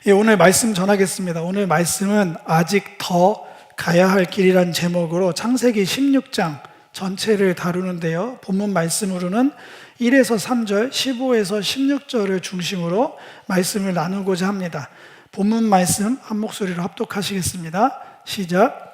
예, 오늘 말씀 전하겠습니다. 오늘 말씀은 아직 더 가야 할 길이란 제목으로 창세기 16장 전체를 다루는데요. 본문 말씀으로는 1에서 3절, 15에서 16절을 중심으로 말씀을 나누고자 합니다. 본문 말씀 한 목소리로 합독하시겠습니다. 시작.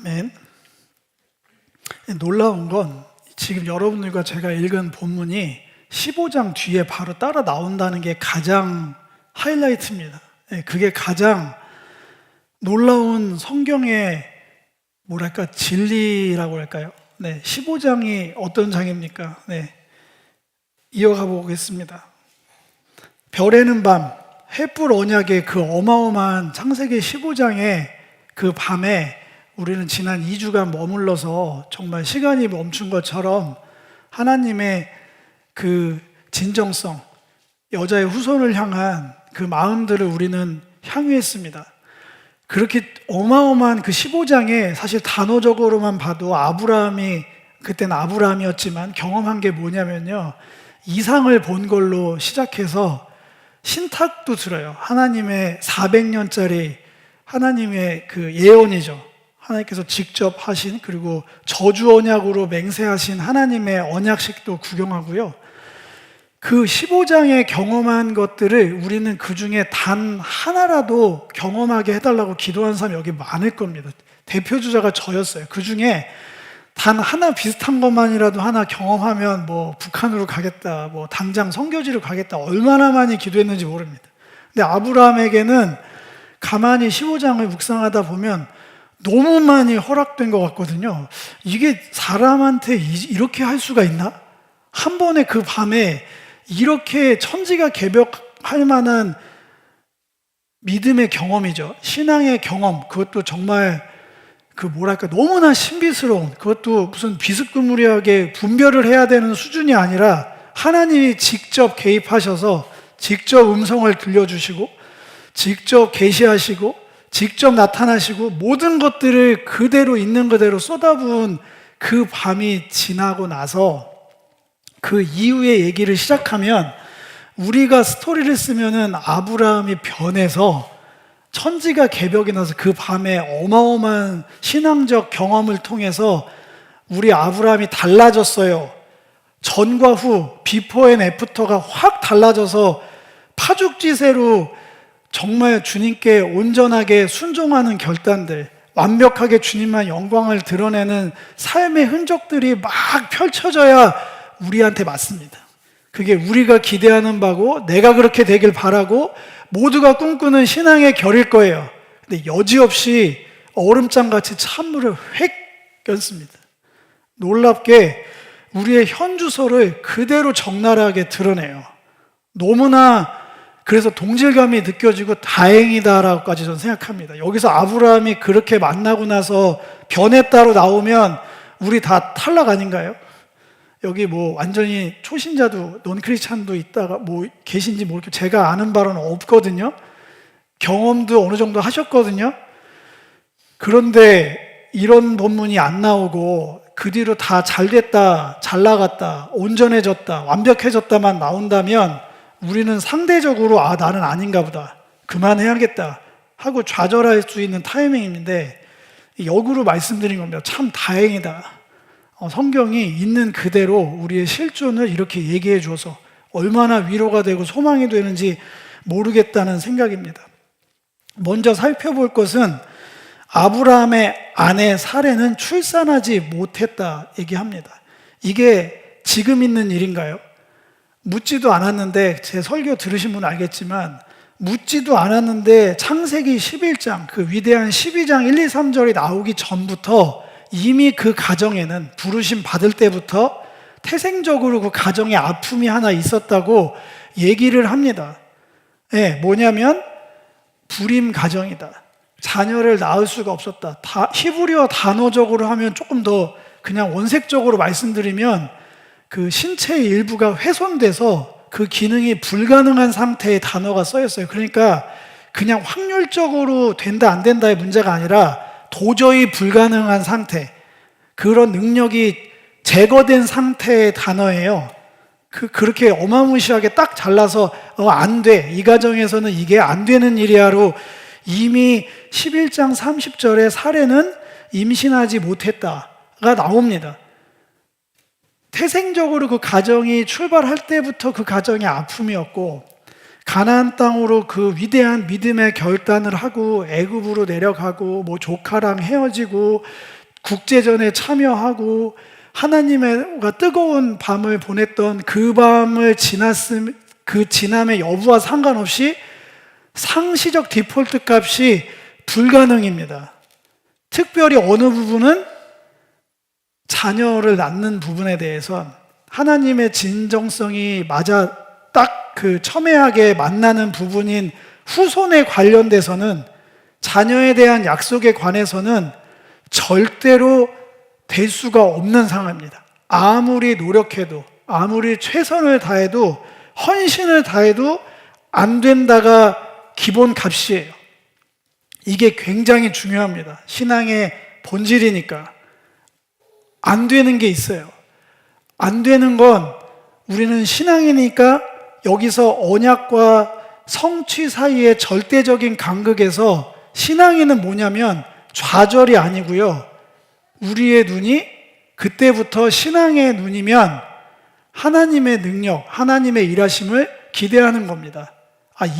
아멘. 놀라운 건 지금 여러분들과 제가 읽은 본문이 15장 뒤에 바로 따라 나온다는 게 가장 하이라이트입니다. 그게 가장 놀라운 성경의 진리라고 할까요? 15장이 어떤 장입니까? 이어가 보겠습니다. 별에는 밤, 햇불 언약의 그 어마어마한 창세기 15장의 그 밤에 우리는 지난 2주간 머물러서 정말 시간이 멈춘 것처럼 하나님의 그 진정성, 여자의 후손을 향한 그 마음들을 우리는 향유했습니다. 그렇게 어마어마한 그 15장에 사실 단어적으로만 봐도 그때는 아브라함이었지만 경험한 게 뭐냐면요, 이상을 본 걸로 시작해서 신탁도 들어요. 하나님의 400년짜리 하나님의 그 예언이죠. 하나님께서 직접 하신, 그리고 저주 언약으로 맹세하신 하나님의 언약식도 구경하고요. 그 15장에 경험한 것들을 우리는 그 중에 단 하나라도 경험하게 해달라고 기도한 사람이 여기 많을 겁니다. 대표주자가 저였어요. 그 중에 단 하나 비슷한 것만이라도 하나 경험하면 북한으로 가겠다, 당장 선교지로 가겠다, 얼마나 많이 기도했는지 모릅니다. 근데 아브라함에게는 가만히 15장을 묵상하다 보면 너무 많이 허락된 것 같거든요. 이게 사람한테 이렇게 할 수가 있나? 한 번에 그 밤에 이렇게 천지가 개벽할 만한 믿음의 경험이죠. 신앙의 경험, 그것도 정말 너무나 신비스러운, 그것도 무슨 비스무리하게 분별을 해야 되는 수준이 아니라 하나님이 직접 개입하셔서 직접 음성을 들려주시고 직접 계시하시고 직접 나타나시고 모든 것들을 그대로 있는 그대로 쏟아부은 그 밤이 지나고 나서 그 이후의 얘기를 시작하면, 우리가 스토리를 쓰면은 아브라함이 변해서 천지가 개벽이 나서 그 밤에 어마어마한 신앙적 경험을 통해서 우리 아브라함이 달라졌어요. 전과 후, 비포 앤 애프터가 확 달라져서 파죽지세로 정말 주님께 온전하게 순종하는 결단들, 완벽하게 주님만 영광을 드러내는 삶의 흔적들이 막 펼쳐져야 우리한테 맞습니다. 그게 우리가 기대하는 바고 내가 그렇게 되길 바라고 모두가 꿈꾸는 신앙의 결일 거예요. 근데 여지없이 얼음장같이 찬물을 획 껴습니다. 놀랍게 우리의 현주소를 그대로 적나라하게 드러내요. 너무나 그래서 동질감이 느껴지고 다행이다라고까지 저는 생각합니다. 여기서 아브라함이 그렇게 만나고 나서 변했다로 나오면 우리 다 탈락 아닌가요? 여기 완전히 초신자도 논크리스찬도 있다가 계신지 모르겠고 제가 아는 바로는 없거든요. 경험도 어느 정도 하셨거든요. 그런데 이런 본문이 안 나오고 그 뒤로 다 잘됐다, 잘 나갔다, 온전해졌다, 완벽해졌다만 나온다면 우리는 상대적으로 나는 아닌가 보다, 그만해야겠다 하고 좌절할 수 있는 타이밍인데, 역으로 말씀드린 겁니다. 참 다행이다. 성경이 있는 그대로 우리의 실존을 이렇게 얘기해 줘서 얼마나 위로가 되고 소망이 되는지 모르겠다는 생각입니다. 먼저 살펴볼 것은 아브라함의 아내 사레는 출산하지 못했다 얘기합니다. 이게 지금 있는 일인가요? 묻지도 않았는데 제 설교 들으신 분은 알겠지만 묻지도 않았는데 창세기 11장, 그 위대한 12장 1, 2, 3절이 나오기 전부터 이미 그 가정에는 부르심 받을 때부터 태생적으로 그 가정에 아픔이 하나 있었다고 얘기를 합니다. 뭐냐면 불임 가정이다. 자녀를 낳을 수가 없었다. 히브리어 단어적으로 하면 조금 더 그냥 원색적으로 말씀드리면 그 신체의 일부가 훼손돼서 그 기능이 불가능한 상태의 단어가 써있어요. 그러니까 그냥 확률적으로 된다 안 된다의 문제가 아니라 도저히 불가능한 상태, 그런 능력이 제거된 상태의 단어예요. 그렇게 어마무시하게 딱 잘라서 안 돼, 이 가정에서는 이게 안 되는 일이야로 이미 11장 30절에 사례는 임신하지 못했다가 나옵니다. 태생적으로 그 가정이 출발할 때부터 그 가정이 아픔이었고, 가나안 땅으로 그 위대한 믿음의 결단을 하고 애굽으로 내려가고 뭐 조카랑 헤어지고 국제전에 참여하고 하나님과 뜨거운 밤을 보냈던 그 밤을 그 지남의 여부와 상관없이 상시적 디폴트 값이 불가능입니다. 특별히 어느 부분은 자녀를 낳는 부분에 대해선 하나님의 진정성이 맞아 딱 그 첨예하게 만나는 부분인 후손에 관련돼서는, 자녀에 대한 약속에 관해서는 절대로 될 수가 없는 상황입니다. 아무리 노력해도, 아무리 최선을 다해도, 헌신을 다해도 안 된다가 기본 값이에요. 이게 굉장히 중요합니다. 신앙의 본질이니까. 안 되는 게 있어요. 안 되는 건 우리는 신앙이니까 여기서 언약과 성취 사이의 절대적인 간극에서 신앙인은 뭐냐면 좌절이 아니고요. 우리의 눈이 그때부터 신앙의 눈이면 하나님의 능력, 하나님의 일하심을 기대하는 겁니다.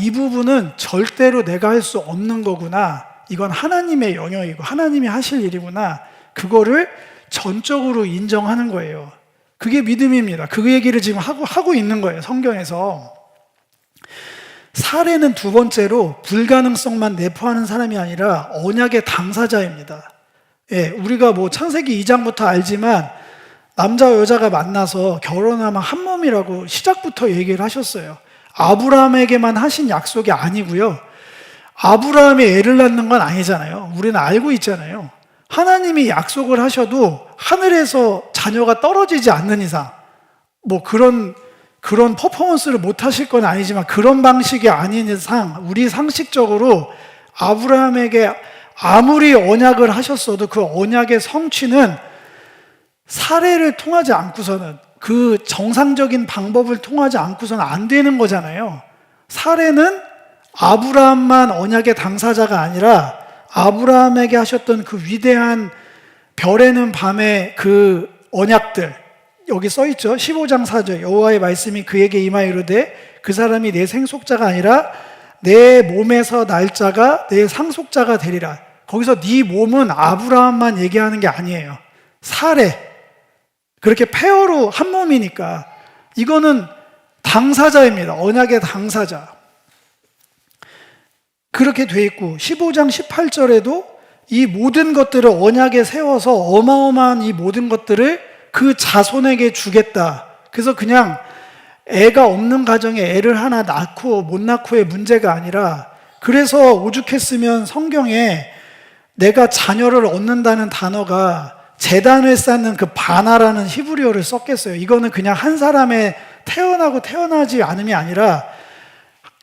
이 부분은 절대로 내가 할 수 없는 거구나. 이건 하나님의 영역이고 하나님이 하실 일이구나. 그거를 전적으로 인정하는 거예요. 그게 믿음입니다. 그 얘기를 지금 하고 있는 거예요, 성경에서. 사례는 두 번째로 불가능성만 내포하는 사람이 아니라 언약의 당사자입니다. 우리가 뭐 창세기 2장부터 알지만 남자와 여자가 만나서 결혼하면 한 몸이라고 시작부터 얘기를 하셨어요. 아브라함에게만 하신 약속이 아니고요. 아브라함이 애를 낳는 건 아니잖아요. 우리는 알고 있잖아요. 하나님이 약속을 하셔도 하늘에서 자녀가 떨어지지 않는 이상 뭐 그런 퍼포먼스를 못 하실 건 아니지만 그런 방식이 아닌 이상 우리 상식적으로 아브라함에게 아무리 언약을 하셨어도 그 언약의 성취는 사례를 통하지 않고서는, 그 정상적인 방법을 통하지 않고서는 안 되는 거잖아요. 사례는 아브라함만 언약의 당사자가 아니라 아브라함에게 하셨던 그 위대한 별에는 밤의 그 언약들, 여기 써있죠. 15장 4절 여호와의 말씀이 그에게 임하여 이르되 그 사람이 내 생속자가 아니라 내 몸에서 날짜가 내 상속자가 되리라. 거기서 네 몸은 아브라함만 얘기하는 게 아니에요. 사례, 그렇게 페어로 한 몸이니까 이거는 당사자입니다. 언약의 당사자. 그렇게 돼 있고 15장 18절에도 이 모든 것들을 언약에 세워서 어마어마한 이 모든 것들을 그 자손에게 주겠다. 그래서 그냥 애가 없는 가정에 애를 하나 낳고 못 낳고의 문제가 아니라, 그래서 오죽했으면 성경에 내가 자녀를 얻는다는 단어가 재단을 쌓는 그 바나라는 히브리어를 썼겠어요. 이거는 그냥 한 사람의 태어나고 태어나지 않음이 아니라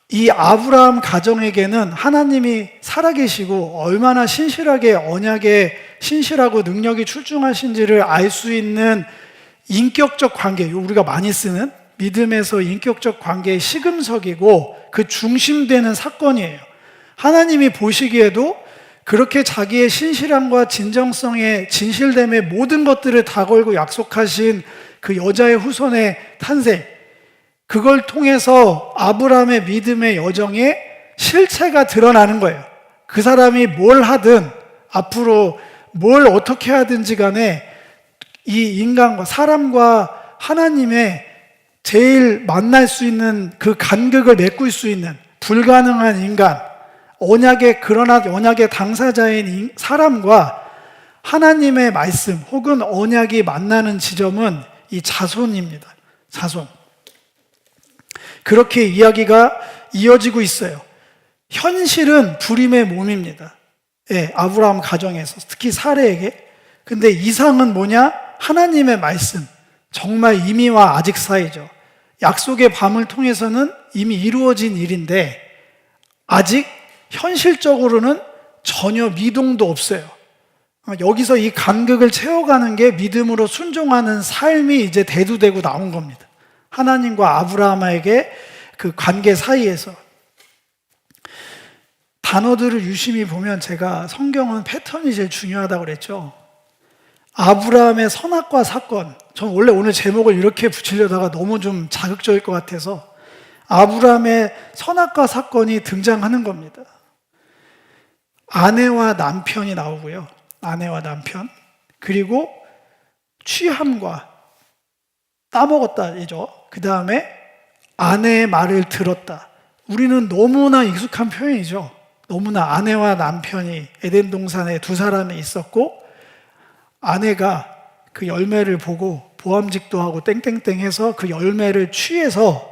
이 아브라함 가정에게는 하나님이 살아계시고 얼마나 신실하게 언약에 신실하고 능력이 출중하신지를 알 수 있는 인격적 관계, 우리가 많이 쓰는 믿음에서 인격적 관계의 시금석이고 그 중심되는 사건이에요. 하나님이 보시기에도 그렇게 자기의 신실함과 진정성의 진실됨의 모든 것들을 다 걸고 약속하신 그 여자의 후손의 탄생, 그걸 통해서 아브라함의 믿음의 여정에 실체가 드러나는 거예요. 그 사람이 뭘 하든 앞으로 뭘 어떻게 하든지 간에 이 인간과 사람과 하나님의 제일 만날 수 있는 그 간극을 메꿀 수 있는 불가능한 인간, 그러나 언약의 당사자인 사람과 하나님의 말씀 혹은 언약이 만나는 지점은 이 자손입니다. 자손. 그렇게 이야기가 이어지고 있어요. 현실은 불임의 몸입니다. 예, 아브라함 가정에서 특히 사례에게. 근데 이상은 뭐냐? 하나님의 말씀. 정말 이미와 아직 사이죠. 약속의 밤을 통해서는 이미 이루어진 일인데 아직 현실적으로는 전혀 미동도 없어요. 여기서 이 간극을 채워가는 게 믿음으로 순종하는 삶이 이제 대두되고 나온 겁니다. 하나님과 아브라함에게 그 관계 사이에서. 단어들을 유심히 보면 제가 성경은 패턴이 제일 중요하다고 그랬죠. 아브라함의 선악과 사건. 전 원래 오늘 제목을 이렇게 붙이려다가 너무 좀 자극적일 것 같아서 아브라함의 선악과 사건이 등장하는 겁니다. 아내와 남편이 나오고요. 아내와 남편. 그리고 취함과 따먹었다이죠. 그 다음에 아내의 말을 들었다. 우리는 너무나 익숙한 표현이죠. 너무나 아내와 남편이 에덴 동산에 두 사람이 있었고 아내가 그 열매를 보고 보암직도 하고 땡땡땡 해서 그 열매를 취해서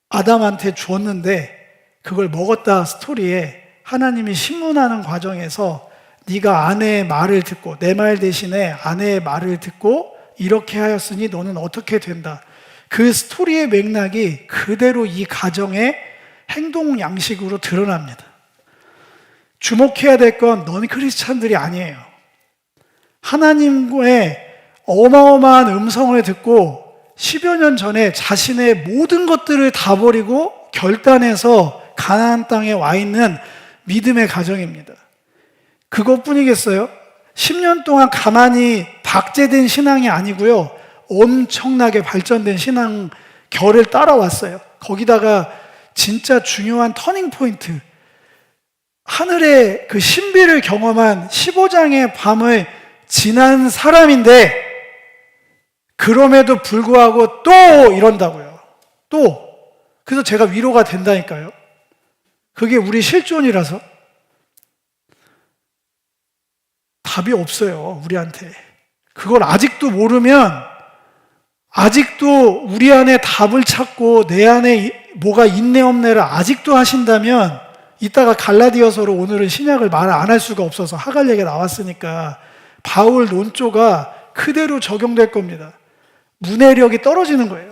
아담한테 주었는데 그걸 먹었다 스토리에 하나님이 신문하는 과정에서 네가 아내의 말을 듣고 내 말 대신에 아내의 말을 듣고 이렇게 하였으니 너는 어떻게 된다. 그 스토리의 맥락이 그대로 이 가정의 행동 양식으로 드러납니다. 주목해야 될 건 넌 크리스찬들이 아니에요. 하나님의 어마어마한 음성을 듣고 10여 년 전에 자신의 모든 것들을 다 버리고 결단해서 가나안 땅에 와 있는 믿음의 가정입니다. 그것뿐이겠어요? 10년 동안 가만히 박제된 신앙이 아니고요. 엄청나게 발전된 신앙 결을 따라왔어요. 거기다가 진짜 중요한 터닝 포인트. 하늘의 그 신비를 경험한 15장의 밤을 지난 사람인데 그럼에도 불구하고 또 이런다고요. 또. 그래서 제가 위로가 된다니까요. 그게 우리 실존이라서. 답이 없어요, 우리한테. 그걸 아직도 모르면 아직도 우리 안에 답을 찾고 내 안에 뭐가 있네 없네를 아직도 하신다면 이따가 갈라디아서로 오늘은 신약을 말 안 할 수가 없어서 하갈 얘기가 나왔으니까 바울 논조가 그대로 적용될 겁니다. 문해력이 떨어지는 거예요.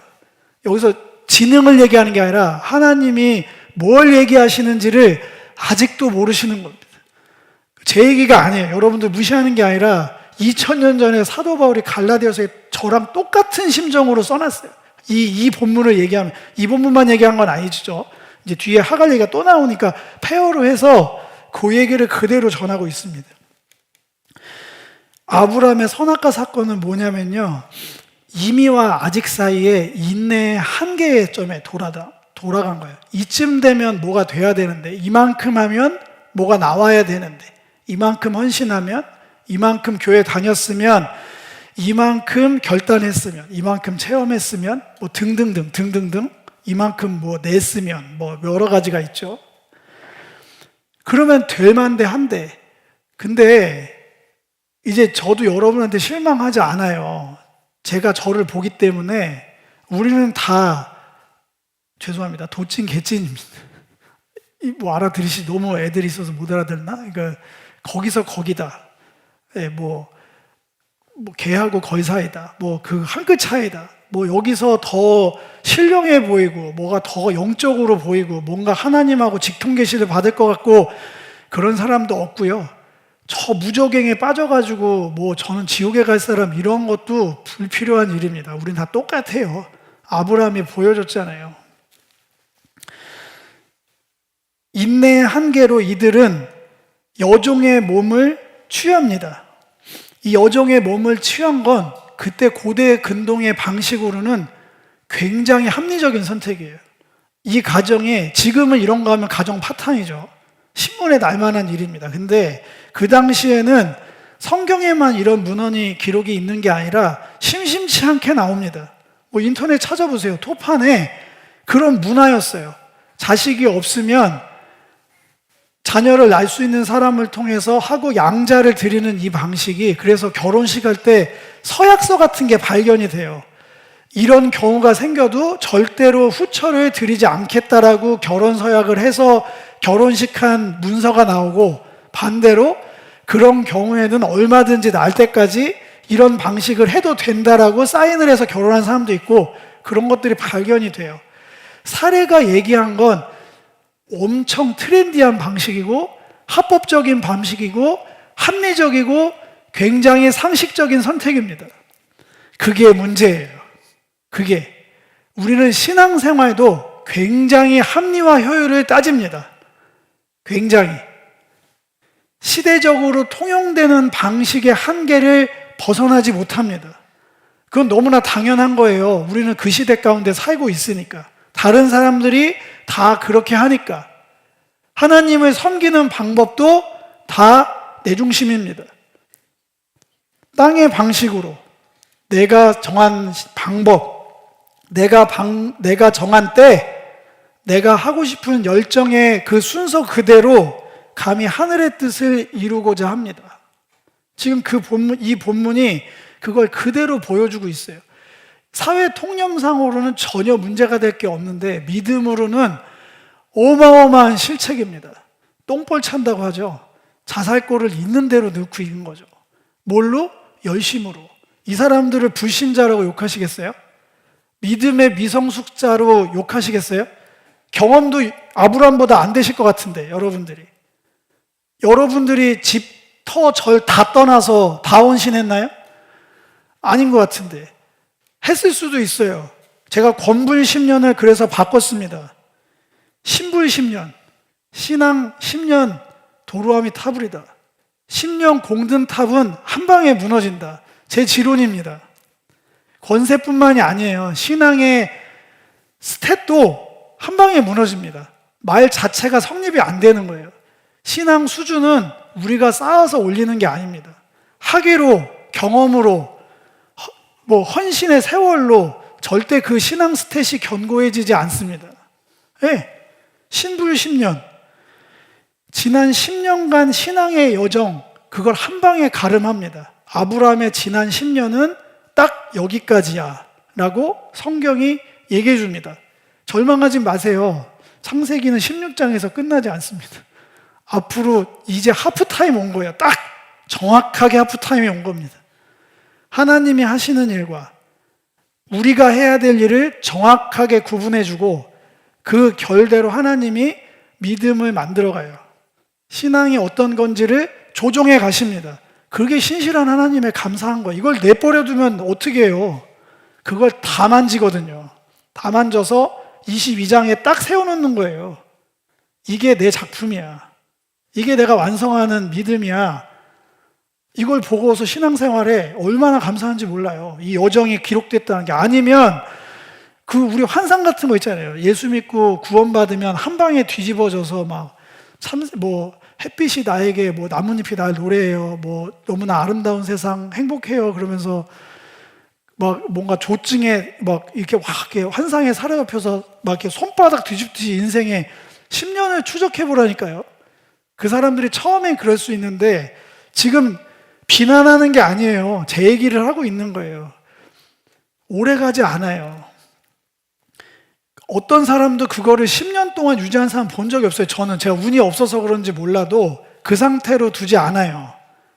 여기서 지능을 얘기하는 게 아니라 하나님이 뭘 얘기하시는지를 아직도 모르시는 겁니다. 제 얘기가 아니에요. 여러분들 무시하는 게 아니라 2000년 전에 사도 바울이 갈라디아서에 저랑 똑같은 심정으로 써놨어요. 이 본문을 얘기하면, 이 본문만 얘기한 건 아니죠. 이제 뒤에 하갈 얘기가 또 나오니까 폐허로 해서 그 얘기를 그대로 전하고 있습니다. 아브라함의 선악과 사건은 뭐냐면요. 이미와 아직 사이에 인내의 한계의 점에 돌아간 거예요. 이쯤 되면 뭐가 돼야 되는데, 이만큼 하면 뭐가 나와야 되는데, 이만큼 헌신하면, 이만큼 교회 다녔으면, 이만큼 결단했으면, 이만큼 체험했으면, 뭐 등등등, 이만큼 뭐 냈으면, 뭐 여러 가지가 있죠. 그러면 될 만데 한데, 근데 이제 저도 여러분한테 실망하지 않아요. 제가 저를 보기 때문에 우리는 다 죄송합니다. 도찐 개찐입니다. 뭐 알아들으시 너무 애들이 있어서 못 알아듣나? 그러니까 거기서 거기다. 예, 뭐 개하고 거의 사이다. 뭐 그 한 끗 차이다. 뭐 여기서 더 신령해 보이고 뭐가 더 영적으로 보이고 뭔가 하나님하고 직통 계시를 받을 것 같고 그런 사람도 없고요. 저 무적행에 빠져가지고 뭐 저는 지옥에 갈 사람 이런 것도 불필요한 일입니다. 우린 다 똑같아요. 아브라함이 보여줬잖아요. 인내의 한계로 이들은 여종의 몸을 취합니다. 이 여종의 몸을 취한 건 그때 고대 근동의 방식으로는 굉장히 합리적인 선택이에요. 이 가정에 지금은 이런 거 하면 가정 파탄이죠. 신문에 날만한 일입니다. 근데 그 당시에는 성경에만 이런 문헌이 기록이 있는 게 아니라 심심치 않게 나옵니다. 뭐 인터넷 찾아보세요. 토판에 그런 문화였어요. 자식이 없으면 자녀를 낳을 수 있는 사람을 통해서 하고 양자를 드리는 이 방식이, 그래서 결혼식 할 때 서약서 같은 게 발견이 돼요. 이런 경우가 생겨도 절대로 후처를 드리지 않겠다라고 결혼 서약을 해서 결혼식한 문서가 나오고, 반대로 그런 경우에는 얼마든지 날 때까지 이런 방식을 해도 된다라고 사인을 해서 결혼한 사람도 있고, 그런 것들이 발견이 돼요. 사례가 얘기한 건 엄청 트렌디한 방식이고 합법적인 방식이고 합리적이고 굉장히 상식적인 선택입니다. 그게 문제예요. 그게 우리는 신앙생활도 굉장히 합리와 효율을 따집니다. 굉장히 시대적으로 통용되는 방식의 한계를 벗어나지 못합니다. 그건 너무나 당연한 거예요. 우리는 그 시대 가운데 살고 있으니까. 다른 사람들이 다 그렇게 하니까. 하나님을 섬기는 방법도 다 내 중심입니다. 땅의 방식으로 내가 정한 방법, 내가 정한 때, 내가 하고 싶은 열정의 그 순서 그대로 감히 하늘의 뜻을 이루고자 합니다. 지금 이 본문이 그걸 그대로 보여주고 있어요. 사회 통념상으로는 전혀 문제가 될 게 없는데 믿음으로는 어마어마한 실책입니다. 똥볼 찬다고 하죠. 자살골을 있는 대로 넣고 있는 거죠. 뭘로? 열심으로. 이 사람들을 불신자라고 욕하시겠어요? 믿음의 미성숙자로 욕하시겠어요? 경험도 아브라함보다 안 되실 것 같은데, 여러분들이 집, 터, 절 다 떠나서 다 헌신했나요? 아닌 것 같은데. 했을 수도 있어요. 제가 권불 10년을 그래서 바꿨습니다. 신불 10년, 신앙 10년, 도로함이 타불이다. 10년 공든 탑은 한 방에 무너진다. 제 지론입니다. 권세뿐만이 아니에요. 신앙의 스탯도 한 방에 무너집니다. 말 자체가 성립이 안 되는 거예요. 신앙 수준은 우리가 쌓아서 올리는 게 아닙니다. 학위로, 경험으로, 헌신의 세월로 절대 그 신앙 스탯이 견고해지지 않습니다. 네. 신불 10년. 지난 10년간 신앙의 여정, 그걸 한 방에 가름합니다. 아브라함의 지난 10년은 딱 여기까지야 라고 성경이 얘기해 줍니다. 절망하지 마세요. 창세기는 16장에서 끝나지 않습니다. 앞으로 이제 하프타임 온 거예요. 딱 정확하게 하프타임이 온 겁니다. 하나님이 하시는 일과 우리가 해야 될 일을 정확하게 구분해주고 그 결대로 하나님이 믿음을 만들어가요. 신앙이 어떤 건지를 조정해 가십니다. 그게 신실한 하나님의 감사한 거예요. 이걸 내버려두면 어떻게 해요? 그걸 다 만지거든요. 다 만져서 22장에 딱 세워놓는 거예요. 이게 내 작품이야. 이게 내가 완성하는 믿음이야. 이걸 보고서 신앙생활에 얼마나 감사한지 몰라요. 이 여정이 기록됐다는 게. 아니면 우리 환상 같은 거 있잖아요. 예수 믿고 구원받으면 한 방에 뒤집어져서 햇빛이 나에게 나뭇잎이 날 노래해요. 너무나 아름다운 세상 행복해요. 그러면서 뭔가 조증에 이렇게 환상에 사로잡혀서 이렇게 손바닥 뒤집듯이 인생에 10년을 추적해 보라니까요. 그 사람들이 처음엔 그럴 수 있는데 지금 비난하는 게 아니에요. 제 얘기를 하고 있는 거예요. 오래 가지 않아요. 어떤 사람도 그거를 10년 동안 유지한 사람 본 적이 없어요. 제가 운이 없어서 그런지 몰라도 그 상태로 두지 않아요.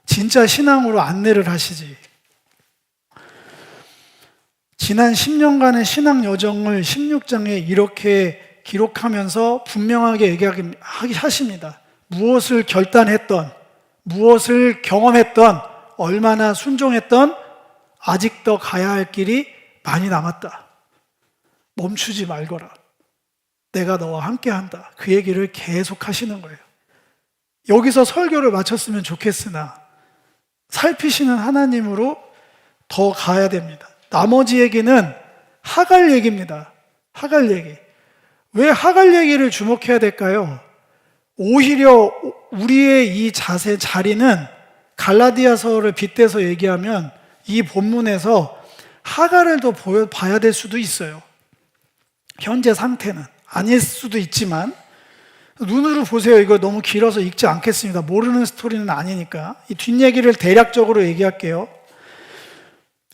진짜 신앙으로 안내를 하시지. 지난 10년간의 신앙 여정을 16장에 이렇게 기록하면서 분명하게 얘기하십니다. 무엇을 결단했던, 무엇을 경험했던, 얼마나 순종했던, 아직 더 가야 할 길이 많이 남았다. 멈추지 말거라. 내가 너와 함께한다. 그 얘기를 계속 하시는 거예요. 여기서 설교를 마쳤으면 좋겠으나 살피시는 하나님으로 더 가야 됩니다. 나머지 얘기는 하갈 얘기입니다. 하갈 얘기. 왜 하갈 얘기를 주목해야 될까요? 오히려 우리의 이 자리는 갈라디아서를 빗대서 얘기하면 이 본문에서 하갈을 더 봐야 될 수도 있어요. 현재 상태는 아닐 수도 있지만 눈으로 보세요. 이거 너무 길어서 읽지 않겠습니다. 모르는 스토리는 아니니까. 이 뒷얘기를 대략적으로 얘기할게요.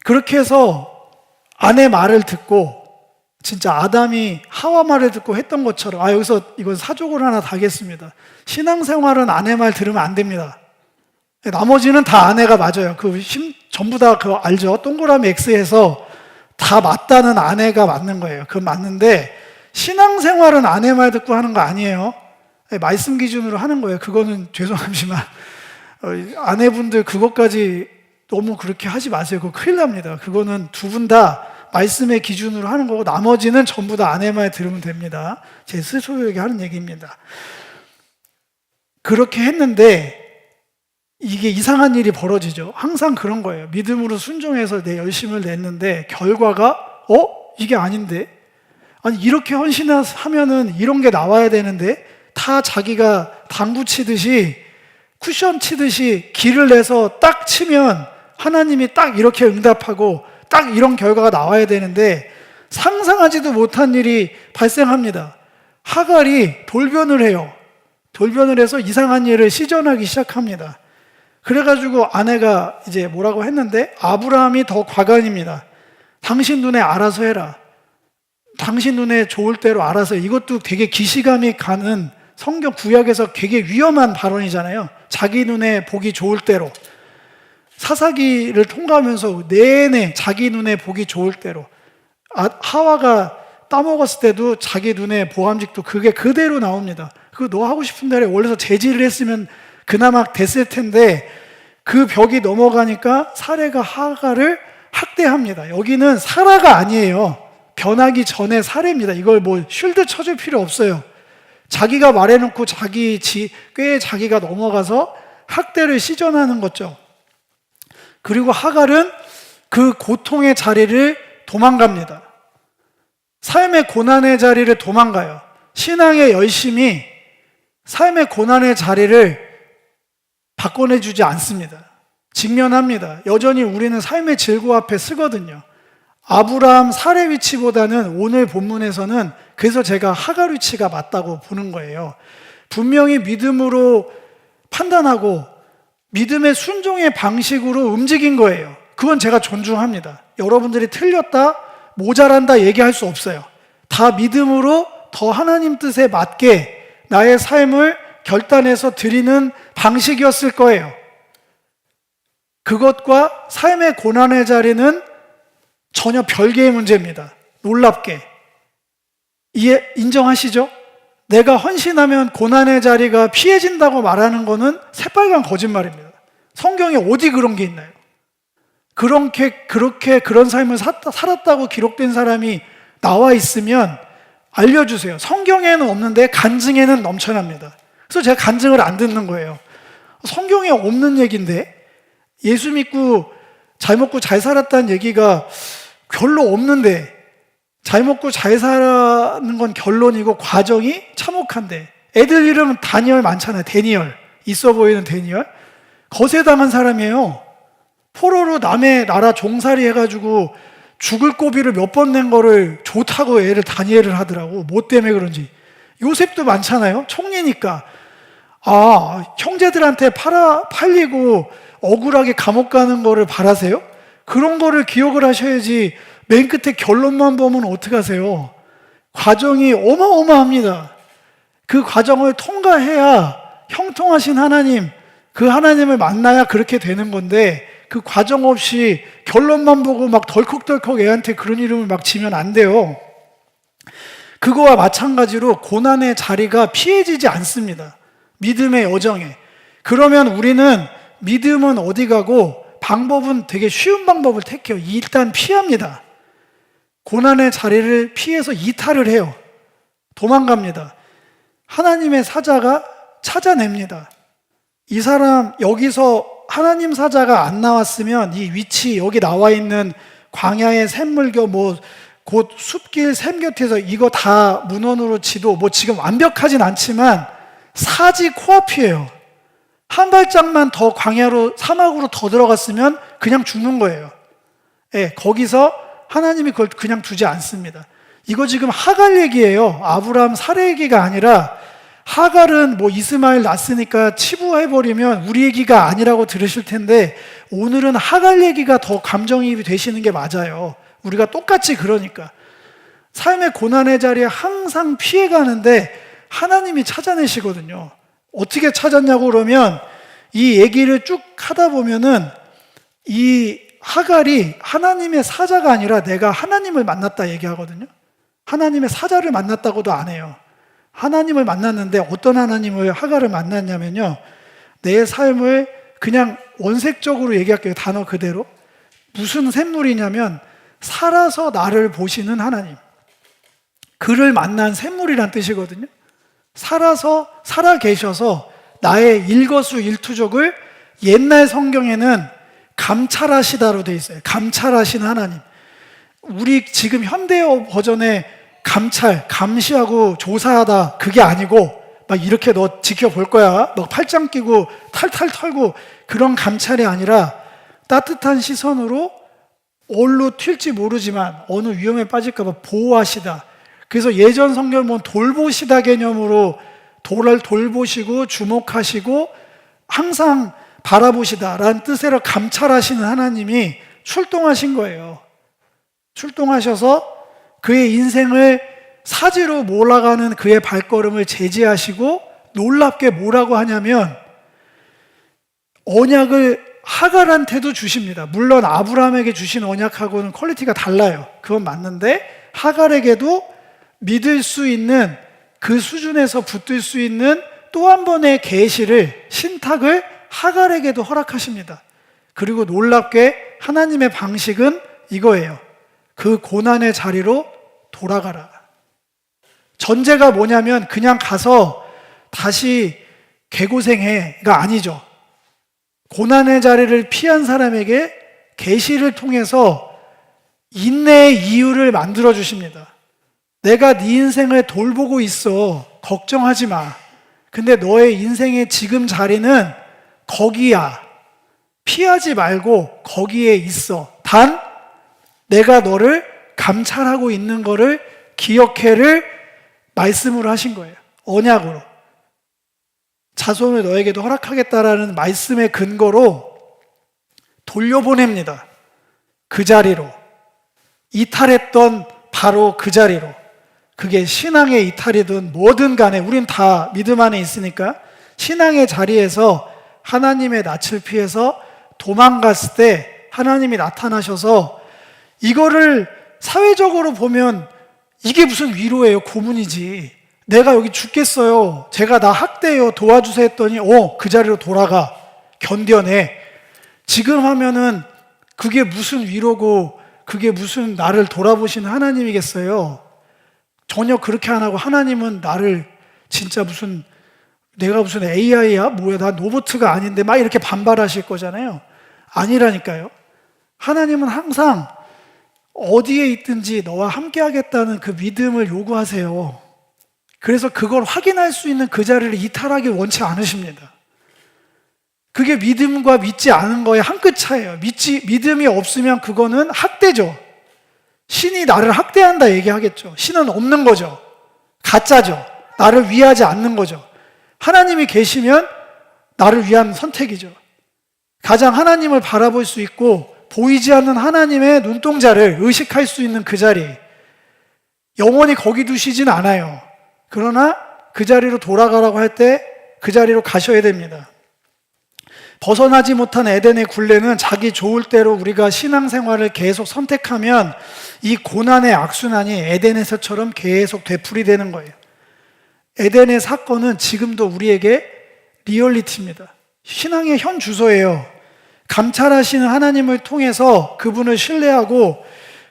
그렇게 해서 아내 말을 듣고 진짜 아담이 하와 말을 듣고 했던 것처럼 여기서 이건 사족을 하나 달겠습니다. 신앙생활은 아내 말 들으면 안 됩니다. 나머지는 다 아내가 맞아요. 전부 다 그거 알죠? 동그라미 X에서 다 맞다는 아내가 맞는 거예요. 그건 맞는데 신앙생활은 아내 말 듣고 하는 거 아니에요. 말씀 기준으로 하는 거예요. 그거는 죄송하지만 아내분들 그것까지 너무 그렇게 하지 마세요. 그거 큰일 납니다. 그거는 두 분 다 말씀의 기준으로 하는 거고 나머지는 전부 다 아내 말 들으면 됩니다. 제 스스로에게 하는 얘기입니다. 그렇게 했는데 이게 이상한 일이 벌어지죠. 항상 그런 거예요. 믿음으로 순종해서 내 열심을 냈는데 결과가 이게 아닌데? 아니 이렇게 헌신하면은 이런 게 나와야 되는데 다 자기가 당구 치듯이 쿠션 치듯이 길을 내서 딱 치면 하나님이 딱 이렇게 응답하고 딱 이런 결과가 나와야 되는데 상상하지도 못한 일이 발생합니다. 하갈이 돌변을 해요. 돌변을 해서 이상한 일을 시전하기 시작합니다. 그래가지고 아내가 이제 뭐라고 했는데 아브라함이 더 과간입니다. 당신 눈에 알아서 해라. 당신 눈에 좋을 대로 알아서. 이것도 되게 기시감이 가는 성경 구약에서 되게 위험한 발언이잖아요. 자기 눈에 보기 좋을 대로. 사사기를 통과하면서 내내 자기 눈에 보기 좋을 대로. 하와가 따먹었을 때도 자기 눈에 보암직도 그게 그대로 나옵니다. 그거 너 하고 싶은 대로 원래서 제지를 했으면 그나마 됐을 텐데 그 벽이 넘어가니까 사레가 하갈을 학대합니다. 여기는 사라가 아니에요. 변하기 전에 사레입니다. 이걸 뭐 쉴드 쳐줄 필요 없어요. 자기가 말해놓고 꾀에 자기가 넘어가서 학대를 시전하는 거죠. 그리고 하갈은 그 고통의 자리를 도망갑니다. 삶의 고난의 자리를 도망가요. 신앙의 열심이 삶의 고난의 자리를 바꿔내주지 않습니다. 직면합니다. 여전히 우리는 삶의 질고 앞에 서거든요. 아브라함 사레 위치보다는 오늘 본문에서는 그래서 제가 하갈 위치가 맞다고 보는 거예요. 분명히 믿음으로 판단하고 믿음의 순종의 방식으로 움직인 거예요. 그건 제가 존중합니다. 여러분들이 틀렸다, 모자란다 얘기할 수 없어요. 다 믿음으로 더 하나님 뜻에 맞게 나의 삶을 결단해서 드리는 방식이었을 거예요. 그것과 삶의 고난의 자리는 전혀 별개의 문제입니다. 놀랍게. 인정하시죠? 내가 헌신하면 고난의 자리가 피해진다고 말하는 거는 새빨간 거짓말입니다. 성경에 어디 그런 게 있나요? 그렇게 그런 삶을 살았다고 기록된 사람이 나와 있으면 알려주세요. 성경에는 없는데 간증에는 넘쳐납니다. 그래서 제가 간증을 안 듣는 거예요. 성경에 없는 얘기인데 예수 믿고 잘 먹고 잘 살았다는 얘기가 별로 없는데 잘 먹고 잘 사는 건 결론이고 과정이 참혹한데 애들 이름은 다니엘 많잖아요. 데니엘. 있어 보이는 데니엘. 거세당한 사람이에요. 포로로 남의 나라 종살이 해가지고 죽을 고비를 몇 번 낸 거를 좋다고 애를 다니엘을 하더라고. 뭐 때문에 그런지. 요셉도 많잖아요. 총리니까. 형제들한테 팔리고 억울하게 감옥 가는 거를 바라세요? 그런 거를 기억을 하셔야지 맨 끝에 결론만 보면 어떡하세요? 과정이 어마어마합니다. 그 과정을 통과해야 형통하신 하나님, 그 하나님을 만나야 그렇게 되는 건데 그 과정 없이 결론만 보고 막 덜컥덜컥 애한테 그런 이름을 막 지면 안 돼요. 그거와 마찬가지로 고난의 자리가 피해지지 않습니다. 믿음의 여정에. 그러면 우리는 믿음은 어디 가고 방법은 되게 쉬운 방법을 택해요. 일단 피합니다. 고난의 자리를 피해서 이탈을 해요. 도망갑니다. 하나님의 사자가 찾아냅니다. 이 사람 여기서 하나님 사자가 안 나왔으면 이 위치 여기 나와 있는 광야의 샘물교 곧 숲길 샘 곁에서 이거 다 문헌으로 지도 지금 완벽하진 않지만 사지 코앞이에요. 한 발짝만 더 광야로 사막으로 더 들어갔으면 그냥 죽는 거예요. 거기서 하나님이 그걸 그냥 두지 않습니다. 이거 지금 하갈 얘기예요. 아브라함 살해 얘기가 아니라, 하갈은 뭐 이스마엘 낳았으니까 치부해버리면 우리 얘기가 아니라고 들으실 텐데, 오늘은 하갈 얘기가 더 감정이입이 되시는 게 맞아요. 우리가 똑같이 그러니까. 삶의 고난의 자리에 항상 피해가는데 하나님이 찾아내시거든요. 어떻게 찾았냐고 그러면, 이 얘기를 쭉 하다 보면은 이 하갈이 하나님의 사자가 아니라 내가 하나님을 만났다 얘기하거든요. 하나님의 사자를 만났다고도 안 해요. 하나님을 만났는데 어떤 하나님을 하갈을 만났냐면요, 내 삶을 그냥 원색적으로 얘기할게요. 단어 그대로. 무슨 샘물이냐면 살아서 나를 보시는 하나님, 그를 만난 샘물이란 뜻이거든요. 살아 계셔서 나의 일거수일투족을, 옛날 성경에는 감찰하시다로 돼 있어요. 감찰하시는 하나님. 우리 지금 현대어 버전에 감찰, 감시하고 조사하다, 그게 아니고 막 이렇게 너 지켜볼 거야, 막 팔짱 끼고 탈탈 털고, 그런 감찰이 아니라 따뜻한 시선으로 얼로 튈지 모르지만 어느 위험에 빠질까 봐 보호하시다. 그래서 예전 성경 보면 돌보시다 개념으로 돌보시고 주목하시고 항상 바라보시다라는 뜻으로 감찰하시는 하나님이 출동하신 거예요. 출동하셔서 그의 인생을 사지로 몰아가는 그의 발걸음을 제지하시고, 놀랍게 뭐라고 하냐면 언약을 하갈한테도 주십니다. 물론 아브라함에게 주신 언약하고는 퀄리티가 달라요. 그건 맞는데 하갈에게도 믿을 수 있는, 그 수준에서 붙들 수 있는 또 한 번의 계시를, 신탁을 하갈에게도 허락하십니다. 그리고 놀랍게 하나님의 방식은 이거예요. 그 고난의 자리로 돌아가라. 전제가 뭐냐면 그냥 가서 다시 개고생해가 아니죠. 고난의 자리를 피한 사람에게 계시를 통해서 인내의 이유를 만들어 주십니다. 내가 네 인생을 돌보고 있어. 걱정하지 마. 근데 너의 인생의 지금 자리는 거기야. 피하지 말고 거기에 있어. 단 내가 너를 감찰하고 있는 거를 기억해를 말씀으로 하신 거예요. 언약으로. 자손을 너에게도 허락하겠다라는 말씀의 근거로 돌려보냅니다. 그 자리로. 이탈했던 바로 그 자리로. 그게 신앙의 이탈이든 뭐든 간에 우린 다 믿음 안에 있으니까 신앙의 자리에서 하나님의 낯을 피해서 도망갔을 때 하나님이 나타나셔서, 이거를 사회적으로 보면 이게 무슨 위로예요? 고문이지. 내가 여기 죽겠어요, 제가 나 학대해요, 도와주세요 했더니 그 자리로 돌아가, 견뎌내. 지금 하면은 그게 무슨 위로고 그게 무슨 나를 돌아보시는 하나님이겠어요? 전혀 그렇게 안 하고 하나님은 나를 진짜 무슨, 내가 무슨 AI야? 뭐야, 나 로봇가 아닌데 막 이렇게 반발하실 거잖아요. 아니라니까요. 하나님은 항상 어디에 있든지 너와 함께 하겠다는 그 믿음을 요구하세요. 그래서 그걸 확인할 수 있는 그 자리를 이탈하기 원치 않으십니다. 그게 믿음과 믿지 않은 거의 한 끗 차이예요. 믿음이 없으면 그거는 학대죠. 신이 나를 학대한다 얘기하겠죠. 신은 없는 거죠. 가짜죠. 나를 위하지 않는 거죠. 하나님이 계시면 나를 위한 선택이죠. 가장 하나님을 바라볼 수 있고 보이지 않는 하나님의 눈동자를 의식할 수 있는 그 자리, 영원히 거기 두시진 않아요. 그러나 그 자리로 돌아가라고 할 때 그 자리로 가셔야 됩니다. 벗어나지 못한 에덴의 굴레는 자기 좋을 대로 우리가 신앙생활을 계속 선택하면 이 고난의 악순환이 에덴에서처럼 계속 되풀이되는 거예요. 에덴의 사건은 지금도 우리에게 리얼리티입니다. 신앙의 현 주소예요. 감찰하시는 하나님을 통해서 그분을 신뢰하고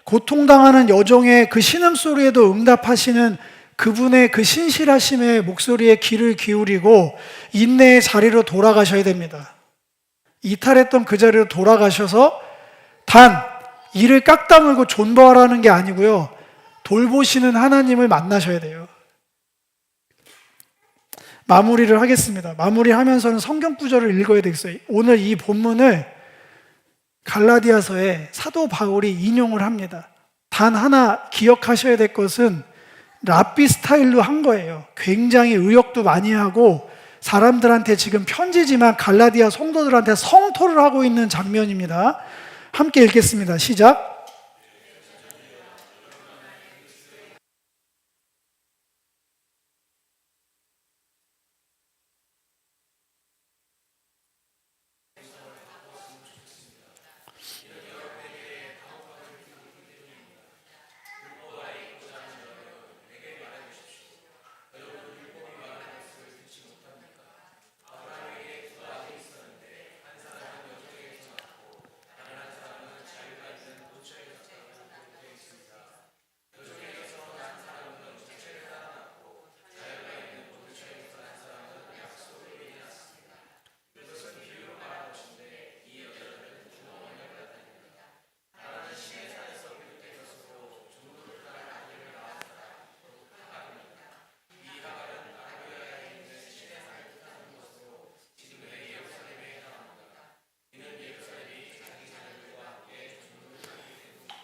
고통당하는 여종의 그 신음소리에도 응답하시는 그분의 그 신실하심의 목소리에 귀를 기울이고 인내의 자리로 돌아가셔야 됩니다. 이탈했던 그 자리로 돌아가셔서 단 이를 깎다물고 존버하라는 게 아니고요, 돌보시는 하나님을 만나셔야 돼요. 마무리를 하겠습니다. 마무리하면서는 성경 구절을 읽어야 되겠어요. 오늘 이 본문을 갈라디아서에 사도 바울이 인용을 합니다. 단 하나 기억하셔야 될 것은 랍비 스타일로 한 거예요. 굉장히 의역도 많이 하고 사람들한테 지금 편지지만 갈라디아 성도들한테 성토를 하고 있는 장면입니다. 함께 읽겠습니다. 시작.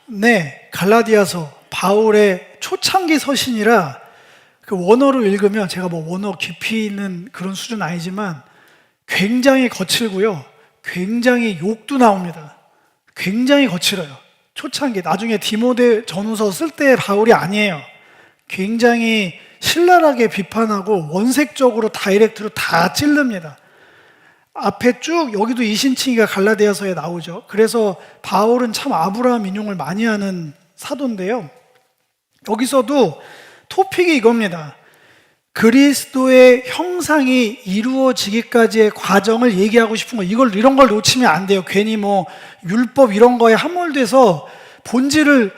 네, 갈라디아서 바울의 초창기 서신이라 그 원어로 읽으면 제가 뭐 원어 깊이 있는 그런 수준 아니지만 굉장히 거칠고요. 굉장히 욕도 나옵니다. 굉장히 거칠어요. 초창기 나중에 디모데 전후서 쓸 때 바울이 아니에요. 굉장히 신랄하게 비판하고 원색적으로 다이렉트로 다 찔릅니다. 앞에 쭉 여기도 이신칭이가 갈라디아서에 나오죠. 그래서 바울은 참 아브라함 인용을 많이 하는 사도인데요. 여기서도 토픽이 이겁니다. 그리스도의 형상이 이루어지기까지의 과정을 얘기하고 싶은 거. 이런 걸 놓치면 안 돼요. 괜히 뭐 율법 이런 거에 함몰돼서 본질을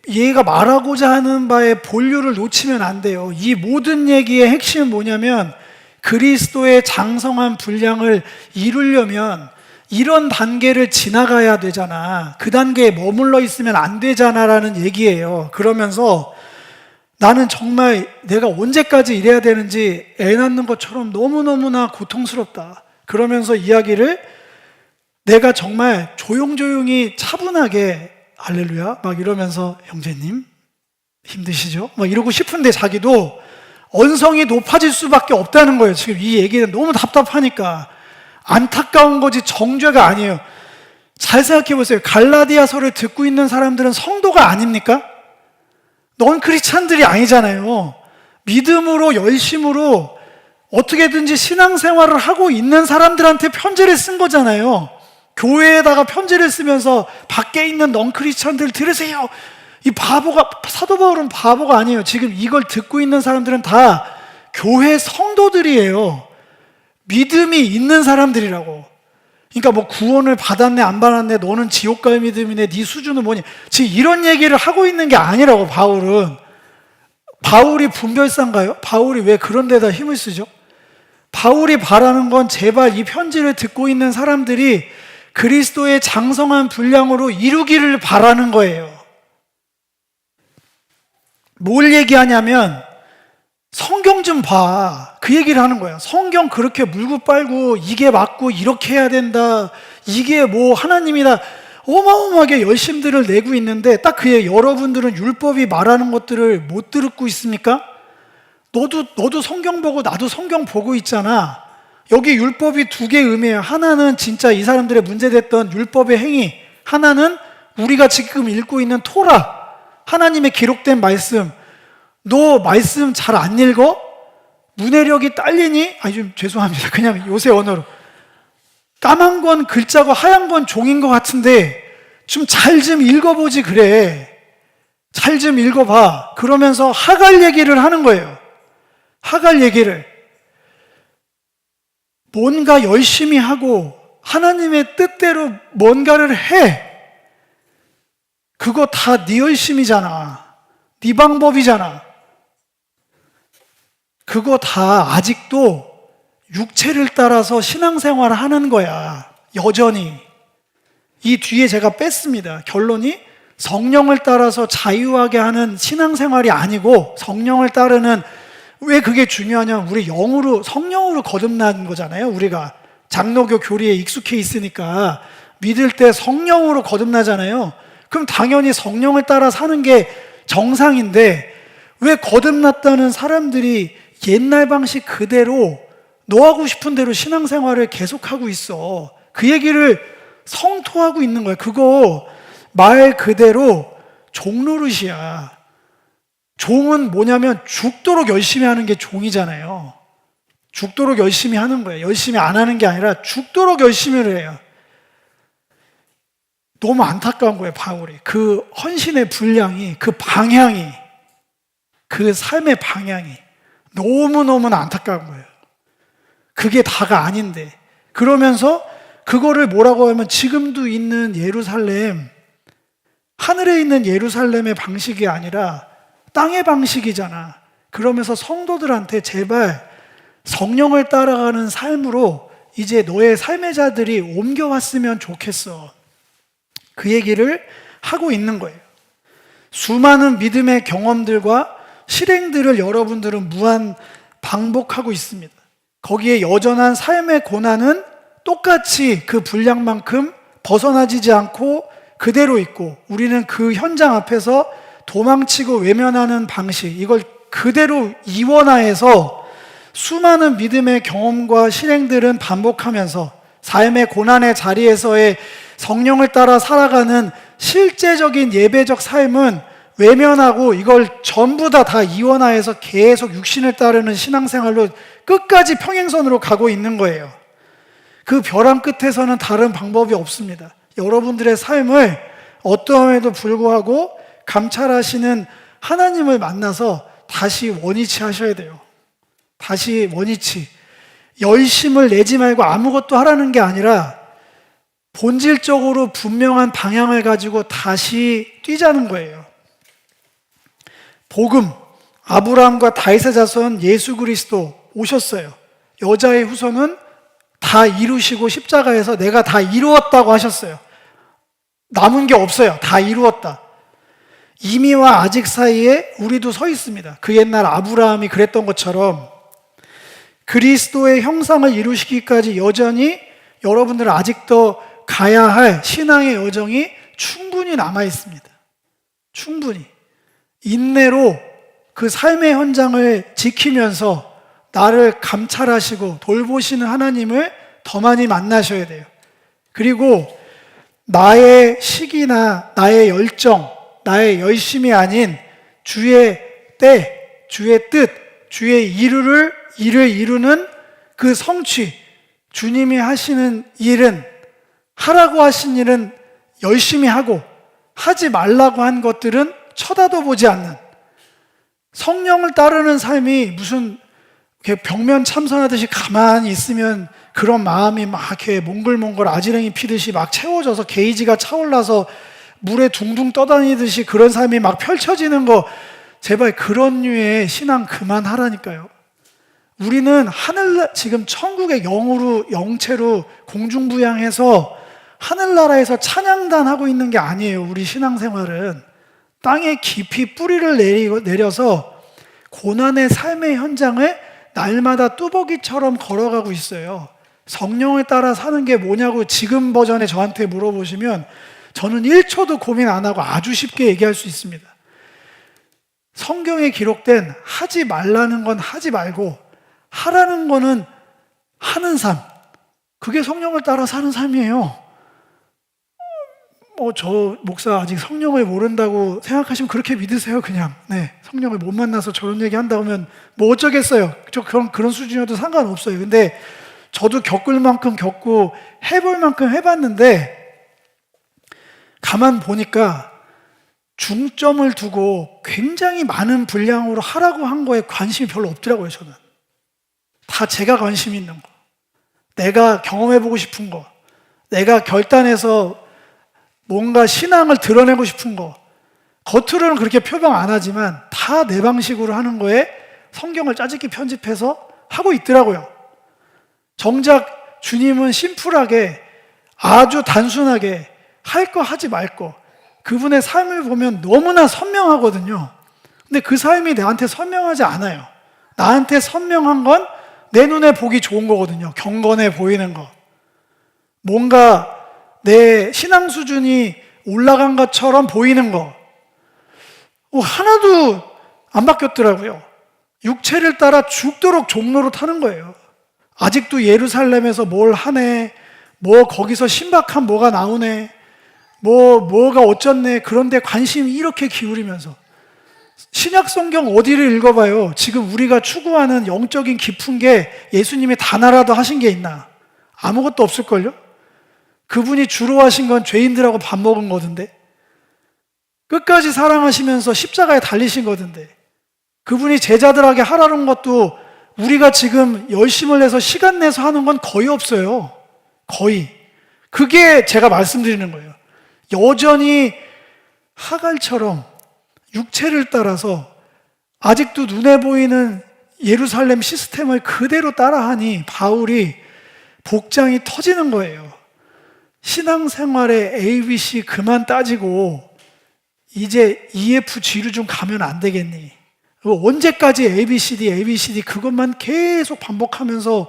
얘가 말하고자 하는 바의 본류를 놓치면 안 돼요. 이 모든 얘기의 핵심은 뭐냐면 그리스도의 장성한 분량을 이루려면 이런 단계를 지나가야 되잖아. 그 단계에 머물러 있으면 안 되잖아라는 얘기예요. 그러면서 나는 정말 내가 언제까지 이래야 되는지 애 낳는 것처럼 너무너무나 고통스럽다. 그러면서 이야기를 내가 정말 조용조용히 차분하게 할렐루야 막 이러면서 형제님 힘드시죠? 막 이러고 싶은데 자기도 언성이 높아질 수밖에 없다는 거예요. 지금 이 얘기는 너무 답답하니까. 안타까운 거지 정죄가 아니에요. 잘 생각해 보세요. 갈라디아서를 듣고 있는 사람들은 성도가 아닙니까? 넌 크리스찬들이 아니잖아요. 믿음으로 열심으로 어떻게든지 신앙생활을 하고 있는 사람들한테 편지를 쓴 거잖아요. 교회에다가 편지를 쓰면서 밖에 있는 넌 크리스찬들 들으세요. 이 바보가, 사도 바울은 바보가 아니에요. 지금 이걸 듣고 있는 사람들은 다 교회 성도들이에요. 믿음이 있는 사람들이라고. 그러니까 뭐 구원을 받았네 안 받았네 너는 지옥 갈 믿음이네 네 수준은 뭐니 지금 이런 얘기를 하고 있는 게 아니라고. 바울은 바울이 분별사인가요? 바울이 왜 그런 데다 힘을 쓰죠? 바울이 바라는 건 제발 이 편지를 듣고 있는 사람들이 그리스도의 장성한 분량으로 이루기를 바라는 거예요. 뭘 얘기하냐면 성경 좀 봐. 그 얘기를 하는 거야. 성경 그렇게 물고 빨고 이게 맞고 이렇게 해야 된다. 이게 뭐 하나님이다. 어마어마하게 열심들을 내고 있는데 딱 그에 여러분들은 율법이 말하는 것들을 못 듣고 있습니까? 너도 성경 보고 나도 성경 보고 있잖아. 여기 율법이 두 개 의미예요. 하나는 진짜 이 사람들의 문제됐던 율법의 행위. 하나는 우리가 지금 읽고 있는 토라. 하나님의 기록된 말씀. 너 말씀 잘 안 읽어? 문해력이 딸리니? 아니 좀 죄송합니다. 그냥 요새 언어로. 까만 건 글자고 하얀 건 종인 것 같은데 좀 잘 좀 읽어보지 그래. 잘 좀 읽어봐. 그러면서 하갈 얘기를 하는 거예요. 하갈 얘기를. 뭔가 열심히 하고 하나님의 뜻대로 뭔가를 해. 그거 다 네 열심이잖아. 네 방법이잖아. 그거 다 아직도 육체를 따라서 신앙생활을 하는 거야. 여전히. 이 뒤에 제가 뺐습니다. 결론이 성령을 따라서 자유하게 하는 신앙생활이 아니고 성령을 따르는, 왜 그게 중요하냐면 우리 영으로 성령으로 거듭난 거잖아요. 우리가 장로교 교리에 익숙해 있으니까 믿을 때 성령으로 거듭나잖아요. 그럼 당연히 성령을 따라 사는 게 정상인데 왜 거듭났다는 사람들이 옛날 방식 그대로 너 하고 싶은 대로 신앙생활을 계속하고 있어? 그 얘기를 성토하고 있는 거야. 그거 말 그대로 종노릇이야. 종은 뭐냐면 죽도록 열심히 하는 게 종이잖아요. 죽도록 열심히 하는 거예요. 열심히 안 하는 게 아니라 죽도록 열심히 해요. 너무 안타까운 거예요, 바울이. 그 헌신의 분량이, 그 방향이, 그 삶의 방향이 너무너무 안타까운 거예요. 그게 다가 아닌데. 그러면서 그거를 뭐라고 하면 지금도 있는 예루살렘, 하늘에 있는 예루살렘의 방식이 아니라 땅의 방식이잖아. 그러면서 성도들한테 제발 성령을 따라가는 삶으로 이제 너의 삶의 자들이 옮겨왔으면 좋겠어. 그 얘기를 하고 있는 거예요. 수많은 믿음의 경험들과 실행들을 여러분들은 무한 반복하고 있습니다. 거기에 여전한 삶의 고난은 똑같이 그 분량만큼 벗어나지지 않고 그대로 있고, 우리는 그 현장 앞에서 도망치고 외면하는 방식, 이걸 그대로 이원화해서 수많은 믿음의 경험과 실행들은 반복하면서 삶의 고난의 자리에서의 성령을 따라 살아가는 실제적인 예배적 삶은 외면하고 이걸 전부 다 이원화해서 계속 육신을 따르는 신앙생활로 끝까지 평행선으로 가고 있는 거예요. 그 벼랑 끝에서는 다른 방법이 없습니다. 여러분들의 삶을 어떠함에도 불구하고 감찰하시는 하나님을 만나서 다시 원위치 하셔야 돼요. 다시 원위치. 열심을 내지 말고 아무것도 하라는 게 아니라 본질적으로 분명한 방향을 가지고 다시 뛰자는 거예요. 복음, 아브라함과 다윗의 자손 예수 그리스도 오셨어요. 여자의 후손은 다 이루시고 십자가에서 내가 다 이루었다고 하셨어요. 남은 게 없어요. 다 이루었다. 이미와 아직 사이에 우리도 서 있습니다. 그 옛날 아브라함이 그랬던 것처럼 그리스도의 형상을 이루시기까지 여전히 여러분들은 아직도 가야 할 신앙의 여정이 충분히 남아 있습니다. 충분히. 인내로 그 삶의 현장을 지키면서 나를 감찰하시고 돌보시는 하나님을 더 많이 만나셔야 돼요. 그리고 나의 시기나 나의 열정, 나의 열심이 아닌 주의 때, 주의 뜻, 주의 일을 이루는 그 성취, 주님이 하시는 일은, 하라고 하신 일은 열심히 하고 하지 말라고 한 것들은 쳐다도 보지 않는, 성령을 따르는 삶이 무슨 벽면 참선하듯이 가만히 있으면 그런 마음이 막 이렇게 몽글몽글 아지랭이 피듯이 막 채워져서 게이지가 차올라서 물에 둥둥 떠다니듯이 그런 삶이 막 펼쳐지는 거, 제발 그런 류의 신앙 그만하라니까요. 우리는 지금 천국의 영으로, 영체로 공중부양해서 하늘나라에서 찬양단 하고 있는 게 아니에요. 우리 신앙생활은 땅에 깊이 뿌리를 내려서 고난의 삶의 현장을 날마다 뚜벅이처럼 걸어가고 있어요. 성령을 따라 사는 게 뭐냐고 지금 버전에 저한테 물어보시면 저는 1초도 고민 안 하고 아주 쉽게 얘기할 수 있습니다. 성경에 기록된 하지 말라는 건 하지 말고 하라는 거는 하는 삶, 그게 성령을 따라 사는 삶이에요. 저 목사 아직 성령을 모른다고 생각하시면 그렇게 믿으세요. 그냥 성령을 못 만나서 저런 얘기 한다고 하면 뭐 어쩌겠어요. 저 그런 수준이어도 상관없어요. 근데 저도 겪을 만큼 겪고 해볼 만큼 해봤는데 가만 보니까 중점을 두고 굉장히 많은 분량으로 하라고 한 거에 관심이 별로 없더라고요. 저는 다 제가 관심 있는 거, 내가 경험해보고 싶은 거, 내가 결단해서 뭔가 신앙을 드러내고 싶은 거, 겉으로는 그렇게 표방 안 하지만 다 내 방식으로 하는 거에 성경을 짜집기 편집해서 하고 있더라고요. 정작 주님은 심플하게, 아주 단순하게 할 거 하지 말 거, 그분의 삶을 보면 너무나 선명하거든요. 근데 그 삶이 나한테 선명하지 않아요. 나한테 선명한 건 내 눈에 보기 좋은 거거든요. 경건해 보이는 거. 뭔가 내 신앙 수준이 올라간 것처럼 보이는 거 하나도 안 바뀌었더라고요. 육체를 따라 죽도록 종로로 타는 거예요. 아직도 예루살렘에서 뭘 하네, 뭐 거기서 신박한 뭐가 나오네, 뭐가 어쩌네, 그런데 관심이 이렇게 기울이면서 신약 성경 어디를 읽어봐요. 지금 우리가 추구하는 영적인 깊은 게 예수님이 단하라도 하신 게 있나? 아무것도 없을걸요? 그분이 주로 하신 건 죄인들하고 밥 먹은 거던데, 끝까지 사랑하시면서 십자가에 달리신 거던데, 그분이 제자들에게 하라는 것도 우리가 지금 열심을 내서 시간 내서 하는 건 거의 없어요. 거의. 그게 제가 말씀드리는 거예요. 여전히 하갈처럼 육체를 따라서 아직도 눈에 보이는 예루살렘 시스템을 그대로 따라하니 바울이 복장이 터지는 거예요. 신앙생활에 ABC 그만 따지고 이제 EFG로 좀 가면 안 되겠니? 언제까지 ABCD 그것만 계속 반복하면서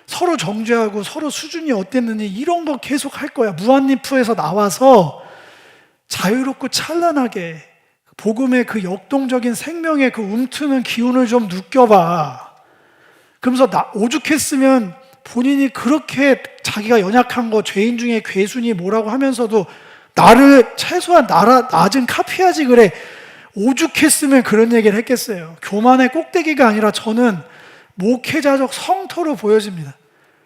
서로 정죄하고 서로 수준이 어땠느니 이런 거 계속 할 거야. 무한리프에서 나와서 자유롭고 찬란하게 복음의 그 역동적인 생명의 그 움트는 기운을 좀 느껴봐. 그러면서 오죽했으면 본인이 그렇게 자기가 연약한 거, 죄인 중에 괴순이 뭐라고 하면서도 나를 최소한 낮은 카피하지 그래. 오죽했으면 그런 얘기를 했겠어요. 교만의 꼭대기가 아니라 저는 목회자적 성토로 보여집니다.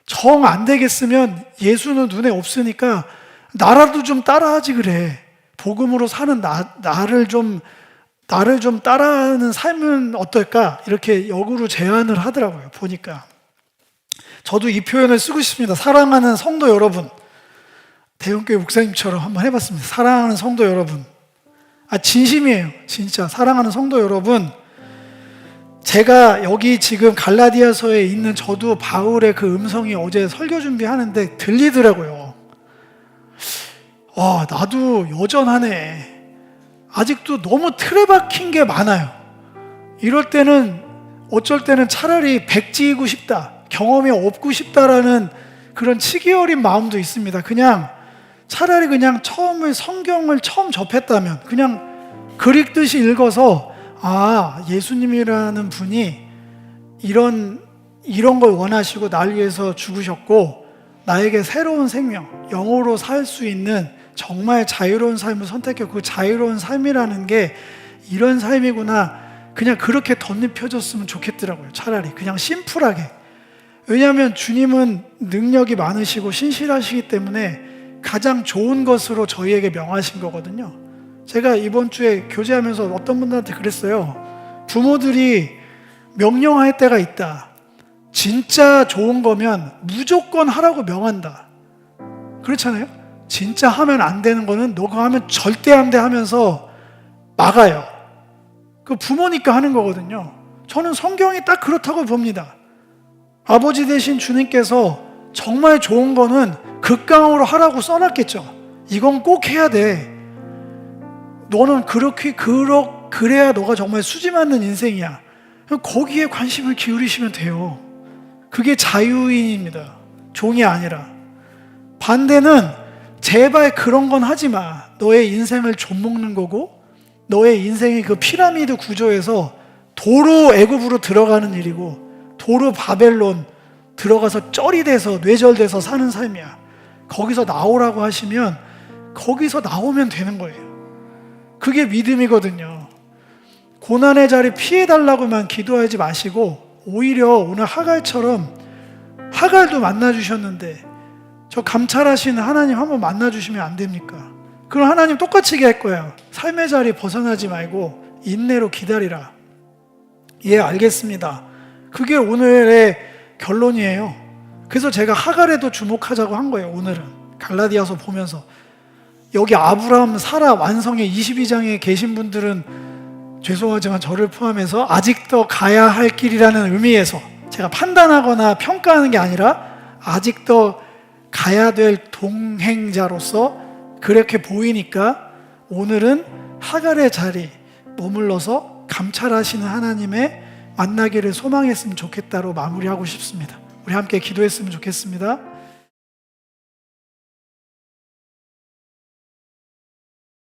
정 안 되겠으면 예수는 눈에 없으니까 나라도 좀 따라하지 그래. 복음으로 사는 나를 좀 따라하는 삶은 어떨까? 이렇게 역으로 제안을 하더라고요. 보니까. 저도 이 표현을 쓰고 싶습니다. 사랑하는 성도 여러분. 대형교회 목사님처럼 한번 해봤습니다. 사랑하는 성도 여러분. 진심이에요. 진짜 사랑하는 성도 여러분, 제가 여기 지금 갈라디아서에 있는 저도 바울의 그 음성이 어제 설교 준비하는데 들리더라고요. 나도 여전하네. 아직도 너무 틀에 박힌 게 많아요. 이럴 때는 어쩔 때는 차라리 백지이고 싶다, 경험이 없고 싶다라는 그런 치기 어린 마음도 있습니다. 차라리 성경을 처음 접했다면 그냥 글 읽듯이 읽어서 예수님이라는 분이 이런 걸 원하시고 날 위해서 죽으셨고 나에게 새로운 생명, 영으로 살 수 있는 정말 자유로운 삶을 선택했고 그 자유로운 삶이라는 게 이런 삶이구나, 그냥 그렇게 덧입혀졌으면 좋겠더라고요. 차라리 그냥 심플하게. 왜냐하면 주님은 능력이 많으시고 신실하시기 때문에 가장 좋은 것으로 저희에게 명하신 거거든요. 제가 이번 주에 교제하면서 어떤 분들한테 그랬어요. 부모들이 명령할 때가 있다. 진짜 좋은 거면 무조건 하라고 명한다. 그렇잖아요? 진짜 하면 안 되는 거는 너가 하면 절대 안 돼 하면서 막아요. 그 부모니까 하는 거거든요. 저는 성경이 딱 그렇다고 봅니다. 아버지 되신 주님께서 정말 좋은 거는 극강으로 하라고 써놨겠죠. 이건 꼭 해야 돼. 너는 그래야 너가 정말 수지 맞는 인생이야. 거기에 관심을 기울이시면 돼요. 그게 자유인입니다. 종이 아니라. 반대는 제발 그런 건 하지 마. 너의 인생을 좀먹는 거고 너의 인생이 그 피라미드 구조에서 도로 애굽으로 들어가는 일이고 도로 바벨론 들어가서 쩔이 돼서 뇌절돼서 사는 삶이야. 거기서 나오라고 하시면 거기서 나오면 되는 거예요. 그게 믿음이거든요. 고난의 자리 피해달라고만 기도하지 마시고 오히려 오늘 하갈처럼, 하갈도 만나주셨는데 저 감찰하시는 하나님 한번 만나주시면 안 됩니까? 그럼 하나님 똑같이 얘기할 거예요. 삶의 자리 벗어나지 말고 인내로 기다리라. 예, 알겠습니다. 그게 오늘의 결론이에요. 그래서 제가 하갈에도 주목하자고 한 거예요. 오늘은 갈라디아서 보면서 여기 아브라함, 사라 완성의 22장에 계신 분들은 죄송하지만 저를 포함해서 아직 더 가야 할 길이라는 의미에서 제가 판단하거나 평가하는 게 아니라 아직 더 가야 될 동행자로서 그렇게 보이니까 오늘은 하갈의 자리 머물러서 감찰하시는 하나님의 만나기를 소망했으면 좋겠다로 마무리하고 싶습니다. 우리 함께 기도했으면 좋겠습니다.